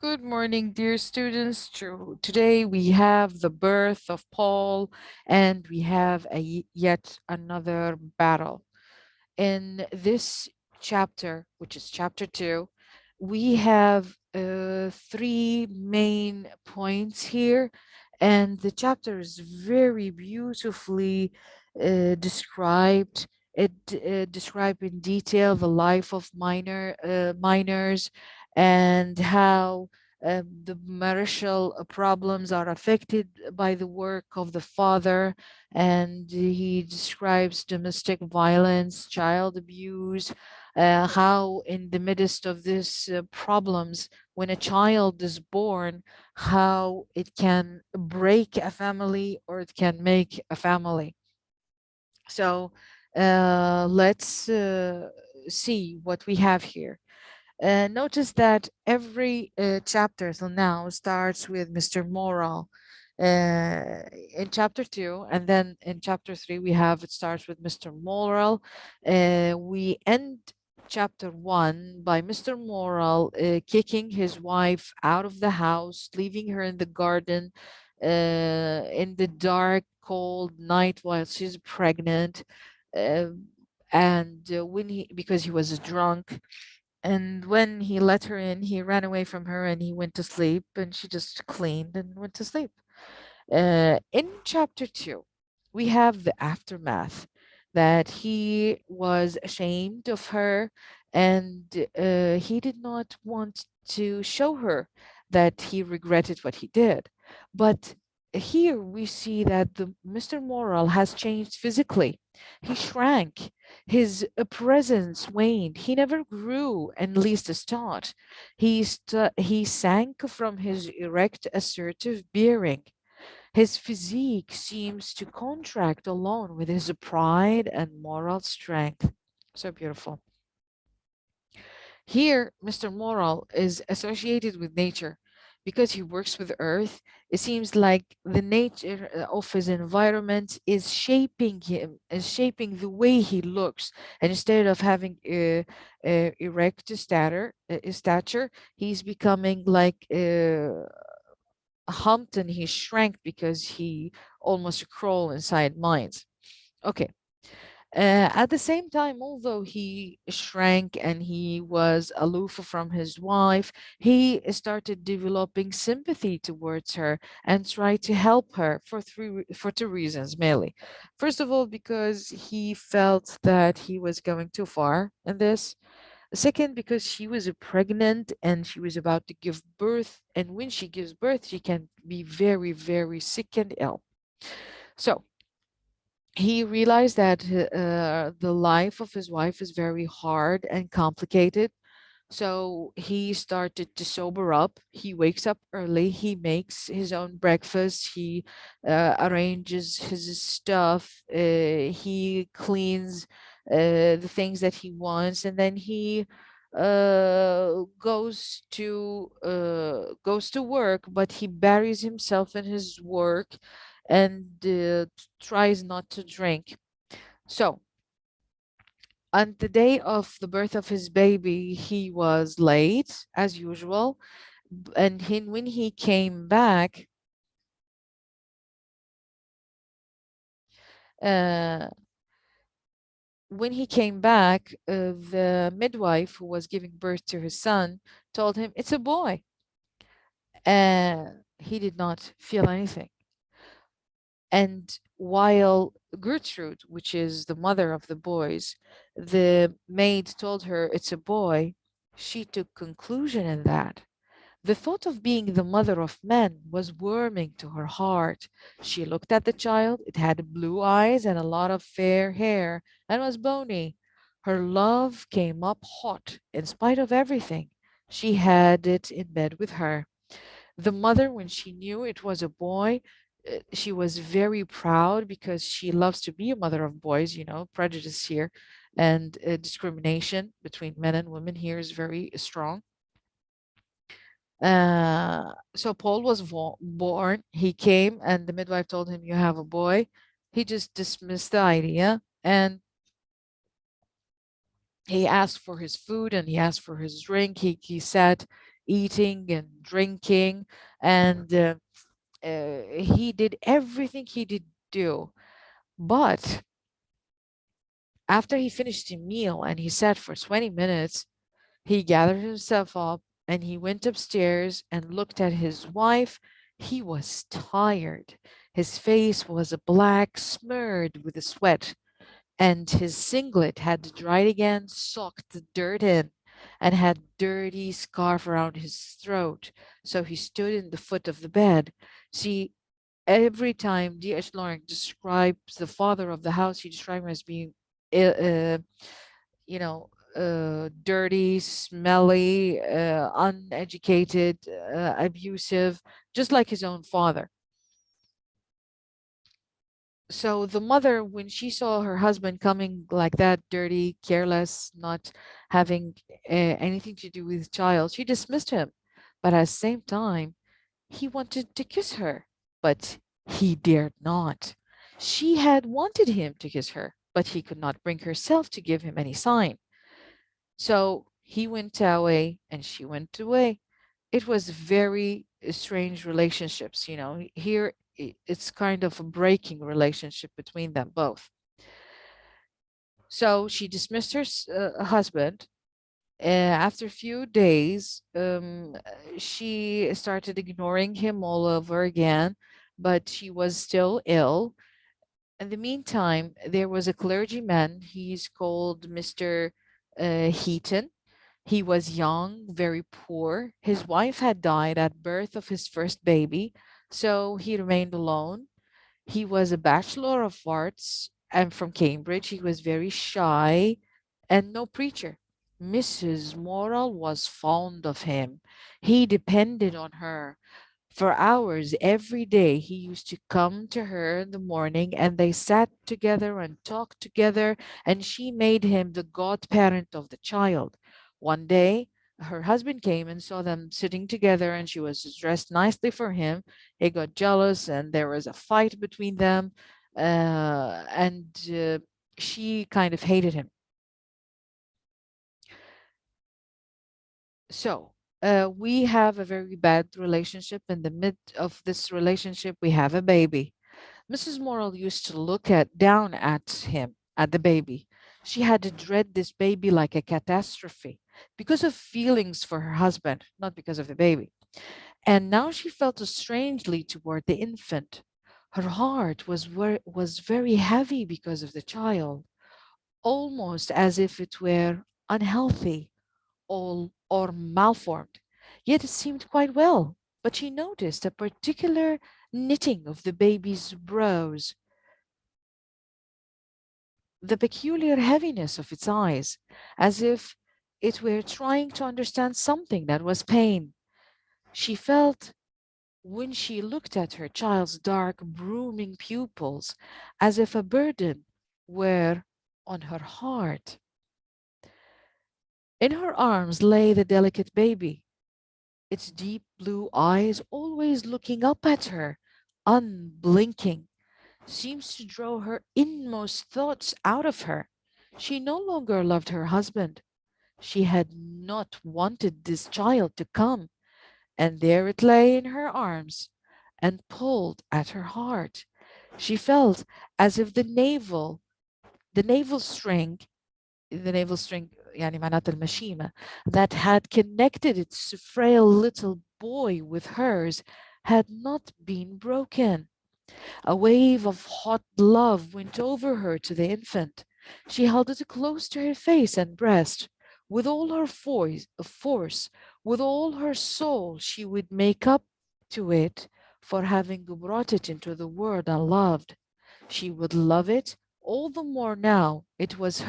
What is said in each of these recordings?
Good morning, dear students. Today we have the birth of Paul, and we have yet another battle. In this chapter, which is chapter 2, we have three main points here, and the chapter is very beautifully described. It described in detail the life of minors and how the marital problems are affected by the work of the father, and he describes domestic violence, child abuse, how in the midst of these problems, when a child is born, how it can break a family or it can make a family. So let's see what we have here. Notice that every chapter till now starts with Mr. Moral. In chapter 2, and then in chapter 3, we have it starts with Mr. Moral. We end chapter 1 by Mr. Moral kicking his wife out of the house, leaving her in the garden in the dark, cold night while she's pregnant. Uh, and when he, because he was drunk, and when he let her in, he ran away from her and he went to sleep, and she just cleaned and went to sleep. In chapter 2, we have the aftermath that he was ashamed of her, and he did not want to show her that he regretted what he did. But here we see that the Mr. Moral has changed physically. He shrank. His presence waned. He never grew, and least as taught. He sank from his erect, assertive bearing. His physique seems to contract alone with his pride and moral strength. So beautiful. Here, Mr. Moral is associated with nature. Because he works with earth, it seems like the nature of his environment is shaping him, is shaping the way he looks. And instead of having a erect stature, he's becoming like humped, and he shrank because he almost crawled inside mines. Okay. At the same time, although he shrank and he was aloof from his wife, he started developing sympathy towards her and tried to help her for two reasons mainly. First of all, because he felt that he was going too far in this. Second, because she was pregnant and she was about to give birth, and when she gives birth, she can be very, very sick and ill. So he realized that the life of his wife is very hard and complicated. So he started to sober up. He wakes up early. He makes his own breakfast. He arranges his stuff. He cleans the things that he wants, and then he goes to work. But he buries himself in his work and tries not to drink. So on the day of the birth of his baby, he was late as usual. And when he came back, uh, the midwife who was giving birth to his son told him it's a boy. He did not feel anything. And while Gertrude, which is the mother of the boys, the maid told her it's a boy, she took conclusion in that. The thought of being the mother of men was warming to her heart. She looked at the child. It had blue eyes and a lot of fair hair and was bony. Her love came up hot in spite of everything. She had it in bed with her. The mother, when she knew it was a boy, she was very proud because she loves to be a mother of boys, prejudice here and discrimination between men and women here is very strong. So Paul was born. He came, and the midwife told him, "You have a boy." He just dismissed the idea, and he asked for his food and he asked for his drink. He sat eating and drinking, and he did everything he did do. But after he finished the meal and he sat for 20 minutes, he gathered himself up and he went upstairs and looked at his wife. He was tired. His face was black, smeared with sweat, and his singlet had dried again, soaked the dirt in, and had dirty scarf around his throat. So he stood in the foot of the bed. See, every time D.H. Lawrence describes the father of the house, he describes him as being, you know, dirty, smelly, uneducated, abusive, just like his own father. So the mother, when she saw her husband coming like that, dirty, careless, not having anything to do with the child, she dismissed him. But at the same time, he wanted to kiss her, but he dared not. She had wanted him to kiss her, but he could not bring herself to give him any sign. So he went away and she went away. It was very strange relationships, you know. Here it's kind of a breaking relationship between them both. So she dismissed her husband. After a few days, she started ignoring him all over again, but she was still ill. In the meantime, there was a clergyman. He's called Mr. Heaton. He was young, very poor. His wife had died at birth of his first baby, so he remained alone. He was a bachelor of arts and from Cambridge. He was very shy and no preacher. Mrs. Morrell was fond of him. He depended on her. For hours every day, he used to come to her in the morning and they sat together and talked together, and she made him the godparent of the child. One day, her husband came and saw them sitting together, and she was dressed nicely for him. He got jealous, and there was a fight between them, and she kind of hated him. So, we have a very bad relationship. In the mid of this relationship, we have a baby. Mrs. Morrell used to look down at him, at the baby. She had to dread this baby like a catastrophe because of feelings for her husband, not because of the baby. And now she felt strangely toward the infant. Her heart was very heavy because of the child, almost as if it were unhealthy or malformed. Yet it seemed quite well. But she noticed a particular knitting of the baby's brows, the peculiar heaviness of its eyes, as if it were trying to understand something that was pain. She felt when she looked at her child's dark, brooding pupils, as if a burden were on her heart. In her arms lay the delicate baby, its deep blue eyes always looking up at her, unblinking, seems to draw her inmost thoughts out of her. She no longer loved her husband. She had not wanted this child to come, and there it lay in her arms and pulled at her heart. She felt as if the navel string, يعني معناتها المشيمة, that had connected its frail little boy with hers had not been broken. A wave of hot love went over her to the infant. She held it close to her face and breast. With all her force, with all her soul, she would make up to it for having brought it into the world unloved. She would love it all the more now it was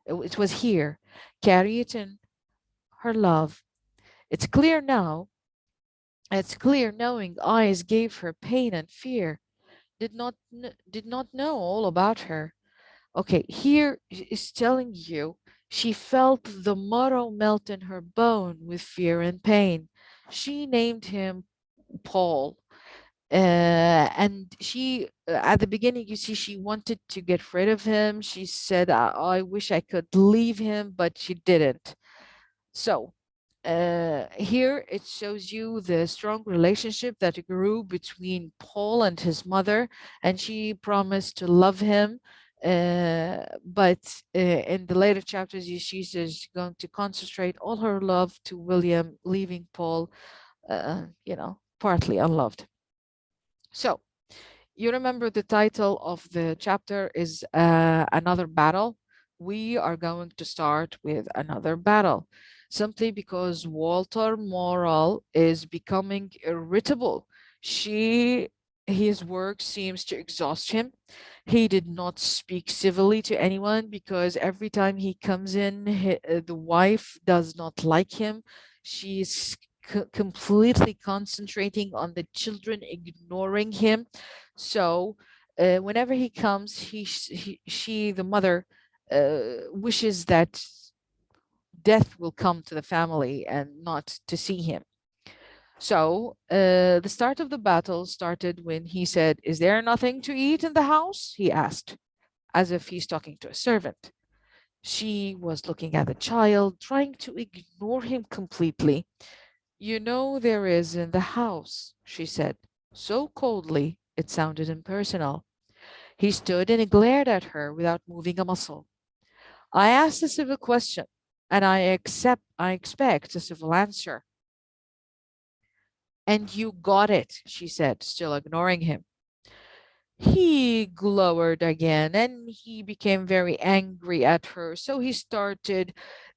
it was here. Carry it in her love. It's clear now. It's clear knowing eyes gave her pain and fear, did not know all about her. Okay, here is telling you she felt the marrow melt in her bone with fear and pain. She named him Paul. And she, at the beginning, you see, she wanted to get rid of him. She said, I wish I could leave him, but she didn't. So Here it shows you the strong relationship that grew between Paul and his mother, and she promised to love him. But in the later chapters, she's just going to concentrate all her love to William, leaving Paul, partly unloved. So, you remember the title of the chapter is Another Battle. We are going to start with another battle simply because Walter Morrell is becoming irritable. She his work seems to exhaust him. He did not speak civilly to anyone because every time he comes in, the wife does not like him. She's completely concentrating on the children, ignoring him. So whenever he comes, she, the mother, wishes that death will come to the family and not to see him. So the start of the battle started when he said, "Is there nothing to eat in the house?" he asked, as if he's talking to a servant. She was looking at the child, trying to ignore him completely. "You know there is in the house," she said, so coldly it sounded impersonal. He stood and glared at her without moving a muscle. "I asked a civil question, and I expect a civil answer." "And you got it," she said, still ignoring him. He glowered again and he became very angry at her. So he started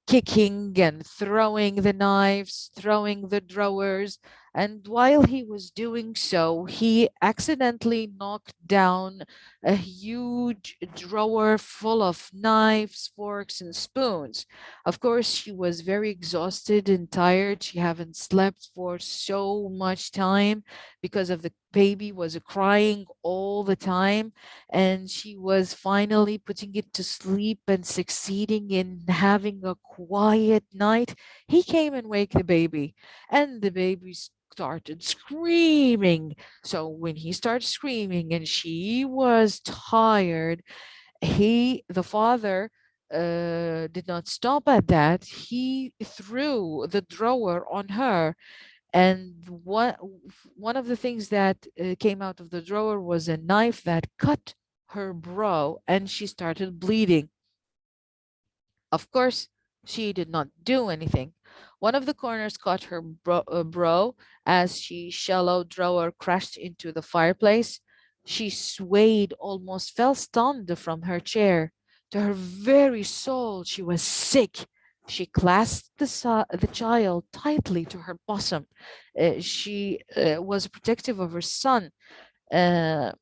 kicking and throwing the knives, throwing the drawers. And while he was doing so, he accidentally knocked down a huge drawer full of knives, forks, and spoons. Of course, she was very exhausted and tired. She hadn't slept for so much time because of the baby was crying all the time, and she was finally putting it to sleep and succeeding in having a quiet night. He came and wake the baby, and the baby started screaming. So when he started screaming and she was tired, the father did not stop at that. He threw the drawer on her, and one of the things that came out of the drawer was a knife that cut her brow, and she started bleeding. Of course, she did not do anything. One of the corners caught her brow as she shallow drawer crashed into the fireplace. She swayed, almost fell stunned from her chair. To her very soul, she was sick. She clasped the child tightly to her bosom. She was protective of her son. Uh,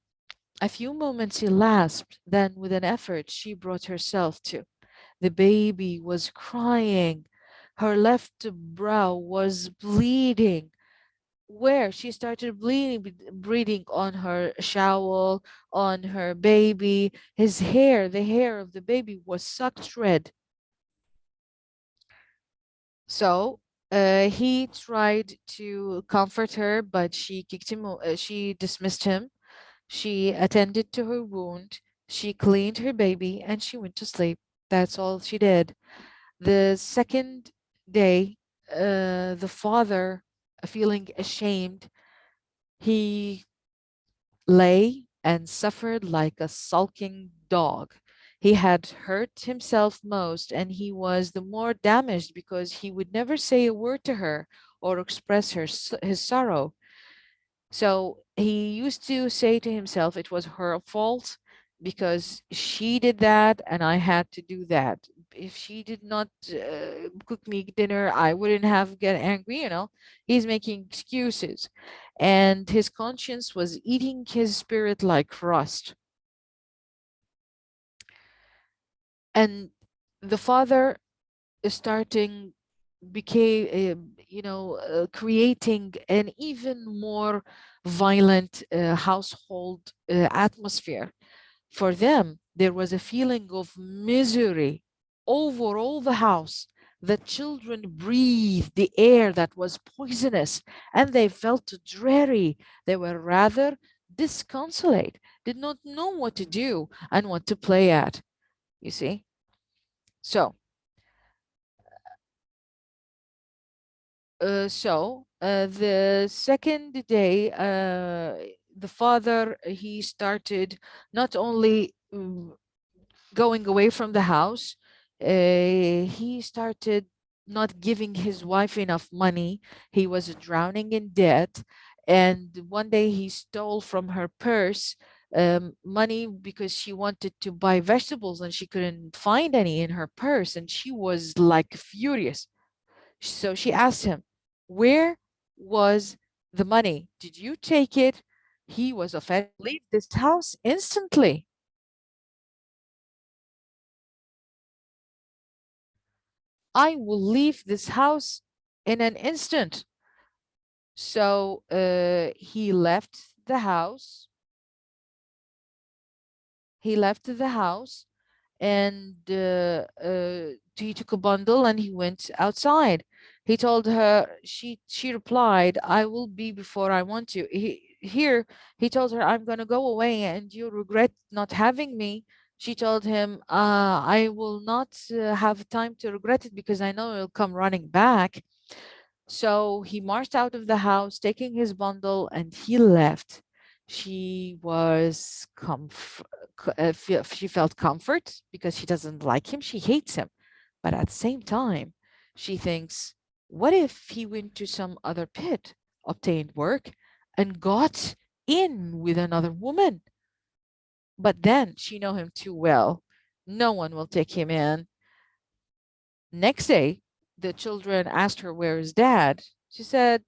a few moments elapsed, then, with an effort, she brought herself to. The baby was crying. Her left brow was bleeding. Where she started bleeding on her shawl, on her baby. His hair, the hair of the baby, was sucked red. So he tried to comfort her, but she kicked him. She dismissed him. She attended to her wound. She cleaned her baby, and she went to sleep. That's all she did. The second day, the father, feeling ashamed, he lay and suffered like a sulking dog. He had hurt himself most, and he was the more damaged because he would never say a word to her or express his sorrow. So he used to say to himself it was her fault because she did that and I had to do that. If she did not cook me dinner, I wouldn't have get angry. He's making excuses. And his conscience was eating his spirit like rust. And the father is starting became creating an even more violent household atmosphere. For them, there was a feeling of misery over all the house. The children breathed the air that was poisonous, and they felt dreary. They were rather disconsolate, did not know what to do and what to play at, you see. So The second day, the father, he started not only going away from the house, he started not giving his wife enough money. He was drowning in debt. And one day he stole from her purse money because she wanted to buy vegetables and she couldn't find any in her purse. And she was like furious. So she asked him, "Where was the money? Did you take it?" He was offended. "Leave this house instantly. I will leave this house in an instant." So he left the house. He left the house and he took a bundle and he went outside. He told her, she replied, "I will be before I want you." Here he told her, "I'm going to go away and you'll regret not having me." She told him, "I will not have time to regret it because I know you'll come running back." So he marched out of the house, taking his bundle, and he left. She was she felt comfort because she doesn't like him. She hates him. But at the same time, she thinks, what if he went to some other pit, obtained work, and got in with another woman? But then she know him too well. No one will take him in. Next day, the children asked her, "Where is dad?" She said,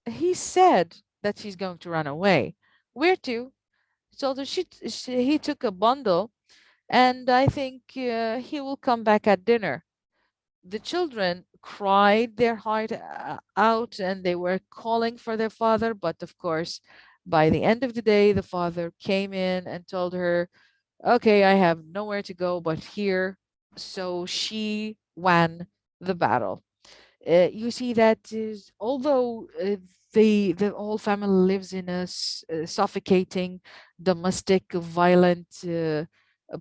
"He said that he's going to run away." "Where to?" She told her he took a bundle and I think he will come back at dinner. The children cried their heart out and they were calling for their father. But of course, by the end of the day, the father came in and told her, "Okay, I have nowhere to go but here." So she won the battle. You see that is, although the whole family lives in a suffocating, domestic, violent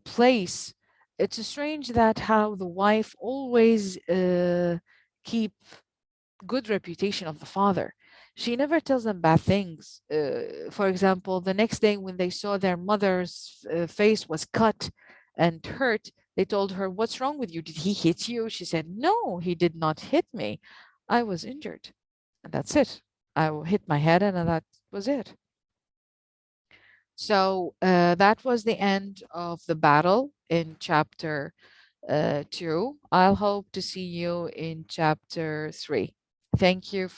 place, it's strange that how the wife always keep good reputation of the father. She never tells them bad things. For example, the next day when they saw their mother's face was cut and hurt, they told her, "What's wrong with you? Did he hit you?" She said, "No, he did not hit me. I was injured." And that's it. Hit my head and that was it. So that was the end of the battle in chapter 2. I'll hope to see you in chapter 3. Thank you